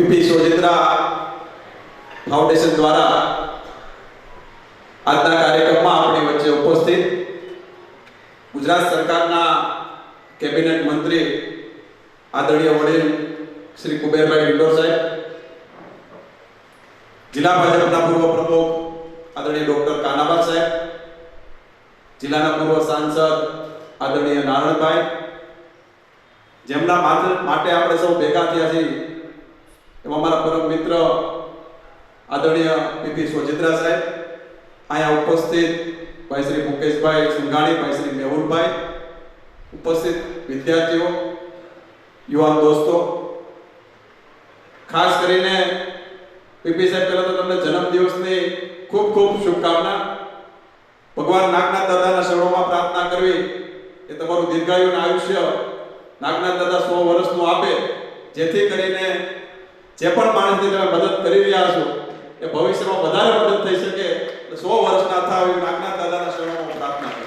PP Sojitra foundation દ્વારા આજના કાર્યક્રમમાં આપણી વચ્ચે ઉપસ્થિત ગુજરાત સરકારના કેબિનેટ મંત્રી આદરણીય વડીલ શ્રી કુબેરભાઈ ડિંડોર સાહેબ, જિલ્લા ભાજપના પૂર્વ પ્રમુખ આદરણીય ડોક્ટર કાનાબા સાહેબ, જિલ્લાના પૂર્વ સાંસદ આદરણીય નારણભાઈ, જેમના માટે આપણે સૌ ભેગા થયા છીએ એમાં અમારા પરમ મિત્ર આદરણીય પીપી સોજિત્રા સાહેબ, અહીંયા ઉપસ્થિત ભાઈ શ્રી મુકેશભાઈ સુંઘાણી, ભાઈ શ્રી મેહુલભાઈ, ઉપસ્થિત વિદ્યાર્થીઓ, યુવાન દોસ્તો, ખાસ કરીને પીપી સાહેબ, પહેલા તો તમને જન્મદિવસની ખૂબ ખૂબ શુભકામના. ભગવાન નાગનાથ દાદાના શરણોમાં પ્રાર્થના કરવી એ તમારું દીર્ઘાયુનું આયુષ્ય નાગનાથ દાદા 100 વર્ષનું આપે, જેથી કરીને જે પણ માણસની તમે મદદ કરી રહ્યા છો એ ભવિષ્યમાં વધારે મદદ થઈ શકે. 100 વર્ષના થાવ એવી નાગનાથ દાદાના શરણોમાં પ્રાર્થના કરો.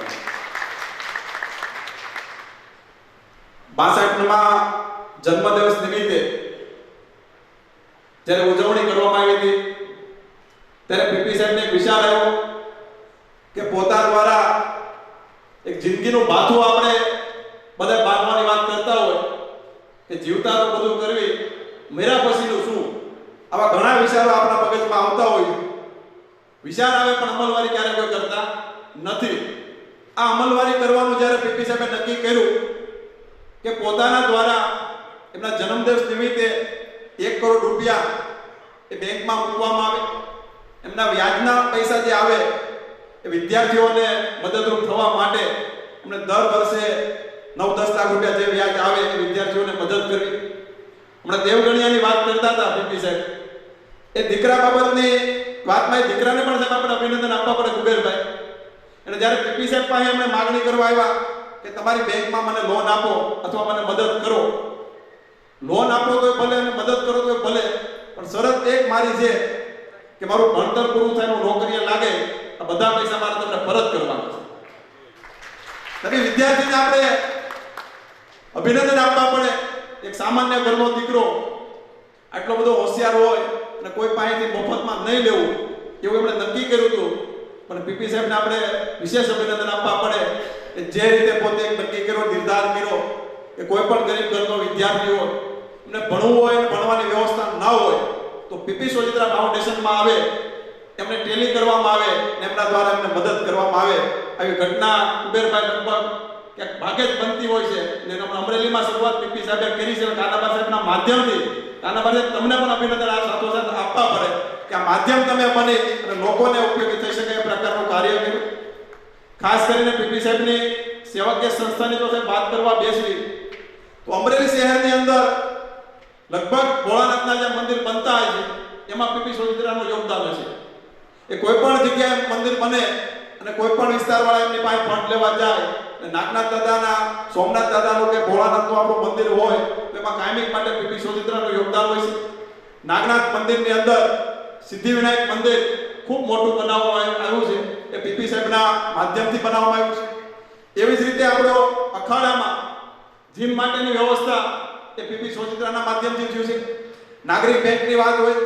62માં જન્મદિવસ નિમિત્તે જ્યારે ઉજવણી કરવામાં આવી હતી ત્યારે પીપી સાહેબને એક વિચાર આવ્યો કે પોતા દ્વારા એક જિંદગીનું બાથું આપણે બધા બાંધવાની વાત કરતા હોય કે જીવતા તો બધું કરવી, મેરા પછીનું શું, આવા ઘણા વિચારો આપણા મગજમાં આવતા હોય. વિચાર આવે પણ અમલવારી ક્યારે કોઈ કરતા નથી. આ અમલવારી કરવાનું જ્યારે પીપી સાહેબે નક્કી કર્યું કે પોતાના દ્વારા એમના જન્મદિવસ નિમિત્તે 1 કરોડ રૂપિયા એ બેંકમાં મૂકવામાં આવે, એમના વ્યાજના પૈસા જે આવે એ વિદ્યાર્થીઓને મદદરૂપ થવા માટે એમને દર વર્ષે 9-10 લાખ રૂપિયા જે વ્યાજ આવે એ વિદ્યાર્થીઓને મદદ કરવી. હમણાં દેવગણિયાની વાત કરતા હતા પીપી સાહેબ, એ દીકરા બાબતની વાતમાં એ દીકરાને પણ સાહેબ આપણે અભિનંદન આપવા પડે કુબેરભાઈ. અને જ્યારે પીપી સાહેબ પાસે એમણે માગણી કરવા આવ્યા કે તમારી બેંકમાં મને લોન આપો અથવા મને મદદ કરો, લોન આપો તો ભલે અને મદદ કરો તો ભલે, પણ શરત એક મારી છે કે મારું ભણતર પૂરું થાય, હું નોકરીએ લાગે, આ બધા પૈસા મારે તમને પરત કરવાના છે. તેથી વિદ્યાર્થીને આપણે અભિનંદન આપવા પડે. એક સામાન્ય ઘરનો દીકરો આટલો બધો હોશિયાર હોય અને કોઈ પાસેથી મફતમાં નહીં લેવું એવું એમણે નક્કી કર્યું હતું. પણ પીપી સાહેબને આપણે વિશેષ અભિનંદન આપવા પડે કે જે રીતે પોતે એક નક્કી કર્યો, નિર્ધાર કર્યો કે કોઈ પણ ગરીબ ઘરનો વિદ્યાર્થી હોય, એમને ભણવું હોય અને ભણવાની વ્યવસ્થા ના હોય તો પીપી સોજિત્રા ફાઉન્ડેશનમાં આવે, એમને ટેલી કરવામાં આવે અને એમના દ્વારા એમને મદદ કરવામાં આવે. આવી ઘટના કુબેરભાઈ લગભગ ક્યાંક ભાગે જ બનતી હોય છે. અને અમરેલીમાં શરૂઆત પીપી સાહેબે કરી છે. કાનાબા સાહેબના માધ્યમથી કાનાબા સાહેબ તમને પણ અભિનંદન આ સાથોસાથ આપવા પડે કે આ માધ્યમ તમે બની અને લોકોને ઉપયોગી થઈ શકે એ પ્રકારનું કાર્ય કર્યું. ખાસ કરીને પીપી સાહેબની સેવાકીય સંસ્થાની જો સાહેબ વાત કરવા બેસવી તો અમરેલી શહેરની અંદર લગભગ ભોળાનાથના જે મંદિર બનતા હોય છે એમાં પીપી સોજિત્રાનું યોગદાન છે. એ કોઈ પણ જગ્યાએ મંદિર બને અને કોઈ પણ વિસ્તારવાળા એમની પાસે ફંડ લેવા જાય, નાગનાથ દાદાના, સોમનાથ દાદાનું કે ભોળાનાથનું આપણું મંદિર હોય તો એમાં કાયમિક માટે પીપી સોજિત્રાનું યોગદાન હોય છે. નાગનાથ મંદિરની અંદર સિદ્ધિવિનાયક મંદિર ખૂબ મોટું બનાવવામાં આવ્યું છે, એ પીપી સાહેબના માધ્યમથી બનાવવામાં આવ્યું છે. એવી જ રીતે આપણો અખાડામાં જીમ માટેની વ્યવસ્થા એ પીપી સોજિત્રાના માધ્યમથી થયું છે. નાગરિક બેંકની વાત હોય,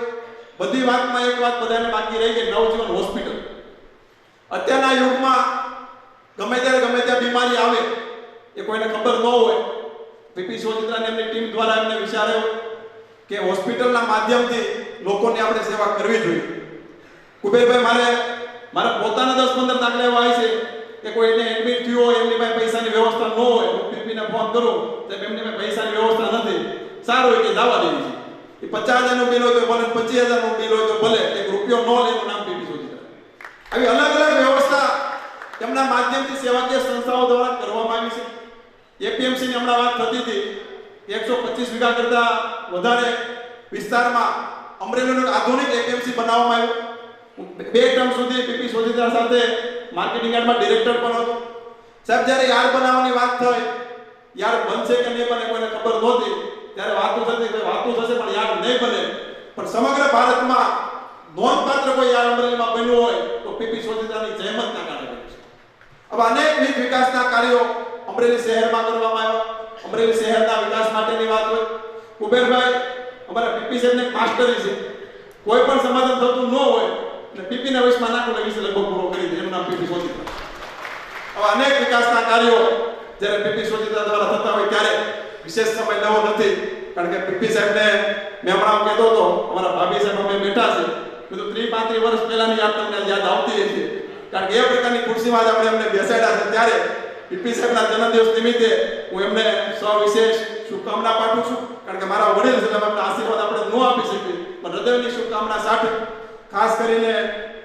બધી વાતમાં એક વાત બધાને બાકી રહી ગઈ, નવજીવન હોસ્પિટલ. અત્યારના યુગમાં ગમે ત્યાં બીમારી આવે એ કોઈને ખબર ન હોય, પીપી સોજિત્રાની એમની ટીમ દ્વારા એમને વિચાર્યો કે હોસ્પિટલના માધ્યમથી લોકોની આપણે સેવા કરવી જોઈએ. કુબેરભાઈ, મારે પોતાના 10-15 દાખલા એવા હોય છે કે કોઈને એડમિટ થયું હોય, એમની પાસે પૈસાની વ્યવસ્થા ન હોય, હું પીપીને ફોન કરું તો એમની પાસે પૈસાની વ્યવસ્થા નથી, સારું હોય કે જવા દેવી છે. એ 50,000નું બિલ હોય તો ભલે, 25,000નું બિલ હોય તો ભલે, 1 રૂપિયો ન લે એનું નામ પીપી સોજિત્રા. આવી અલગ અલગ વ્યવસ્થા એમના માધ્યમથી સેવાકીય સંસ્થાઓ દ્વારા કરવામાં આવી છે. એપીએમસીની હમણાં વાત થતી હતી, 125 વીઘા કરતા વધારે વિસ્તારમાં અમરેલીનું આધુનિક એપીએમસી બનાવવામાં આવ્યું. 2 ટર્મ સુધી પીપી સોજિત્રા સાથે માર્કેટિંગ યાર્ડમાં ડિરેક્ટર પણ હતો. સાહેબ, જ્યારે યાર્ડ બનાવવાની વાત થઈ, યાર્ડ બનશે કે નહીં બને કોઈને ખબર નહોતી, ત્યારે વાતો થતી કે વાતો થશે પણ યાર્ડ નહીં બને. પણ સમગ્ર ભારતમાં નોંધપાત્ર કોઈ યાર્ડ અમરેલીમાં બન્યું હોય તો પીપી સોજિત્રાની જહેમતના કારણે બન્યું છે. હવે અનેકવિધ વિકાસના કાર્યો અમરેલી શહેરમાં કરવામાં આવ્યા. અમરેલી શહેરના વિકાસ માટેની વાત હોય, કુબેરભાઈ અમારા પીપી સાહેબને એક માસ્ટરી છે, કોઈ પણ સમાધાન થતું ન હોય અને પીપીના વિષમાં નાખો વિશે લગભગ પૂરો કરી દે. એનું નામ પીપી સોચિત્રા. આવા અનેક વિકાસના કાર્યો જ્યારે પીપી સોચિત્રા દ્વારા થતા હોય ત્યારે વિશેષ સમય લેવો નથી, કારણ કે પીપી સાહેબને મેં હમણાં કહેતો હતો, અમારા ભાભી સાહેબ અમે બેઠા છે, બધું 30-35 વર્ષ પહેલાની યાદ તમને યાદ આવતી હશે, કારણ કે એ પ્રકારની ખુરશીમાં જ આપણે એમને બેસાડ્યા છે. ત્યારે પીપી સાહેબના જન્મદિવસ નિમિત્તે હું એમને સવિશેષ શુભકામના પાઠવું છું, કારણ કે મારા વડીલ છે, એમને આશીર્વાદ આપણે ન આપી શકીએ, પણ હૃદયની શુભકામના સાથે ખાસ કરીને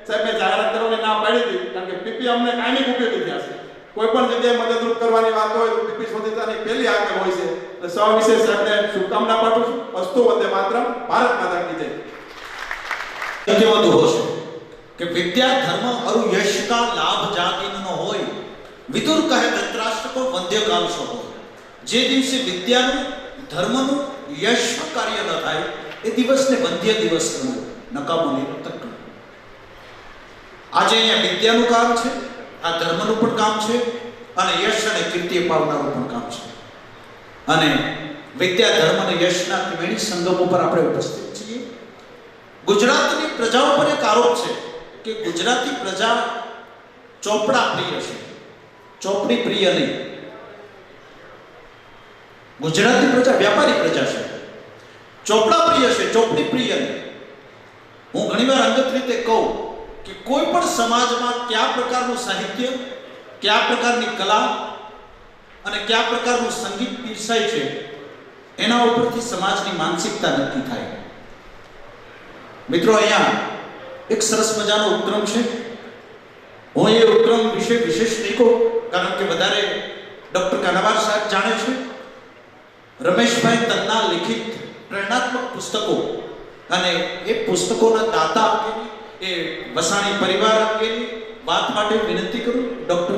સાહેબને જાહેરાત કરવાની ના પાડી હતી, કારણ કે પીપી અમને કાયમી ઉપયોગી થયા છે. કોઈ પણ જગ્યાએ મદદરૂપ કરવાની વાત હોય તો પીપી સોચિત્રાની પહેલી આગળ હોય છે. એટલે સવિશેષ સાહેબને શુભકામના પાઠવું છું. અસ્તુ વંદે માતરમ. ભારત માતા કી જય. સત્યવતું હોશે કે વિદ્યા ધર્મ અરુ યશ કા લાભ જાતિન ન હોય. વિદુર કહે ધૃતરાષ્ટ્ર કો વંદ્ય કામ સો હોય. જે દિવસે વિદ્યાનું ધર્મનું યશ કાર્ય ન થાય એ દિવસને વંદ્ય દિવસ કરવો, નકામો નિરર્થક કરવો. આજે અહીંયા વિદ્યાનું કામ છે, આ ધર્મનું પણ કામ છે, અને યશ અને કીર્તિ પાવનારું પણ કામ છે. અને વિદ્યા ધર્મ અને યશના ત્રિવેણી સંગમ ઉપર આપણે ઉપસ્થિત છીએ. ગુજરાતની પ્રજાઓ પર એક આરોપ છે કે ગુજરાતી પ્રજા ચોપડા પ્રિય છે, ચોપડી પ્રિય નહીં. ગુજરાતી પ્રજા વ્યાપારી પ્રજા છે, ચોપડા પ્રિય છે, ચોપડી પ્રિય નહીં. હું ઘણીવાર અંગત રીતે કહું કે કોઈ પણ સમાજમાં કયા પ્રકારનું સાહિત્ય, કયા પ્રકારની કલા અને કયા પ્રકારનું સંગીત પીરસાય છે એના ઉપરથી સમાજની માનસિકતા નક્કી થાય. મિત્રો, અહીંયા એક સરસ મજાનો ઉપક્રમ છે. હું એ ઉપક્રમ વિશે વિશેષ નહીં કહું, કારણ કે વધારે ડૉક્ટર કાનાવાર સાહેબ જાણે છે. રમેશભાઈ તન્ના લિખિત પ્રેરણાત્મક પુસ્તકો અને એ પુસ્તકોના દાતા અંગેની, એ વસાણી પરિવાર અંગેની વાત માટે વિનંતી કરું ડૉક્ટર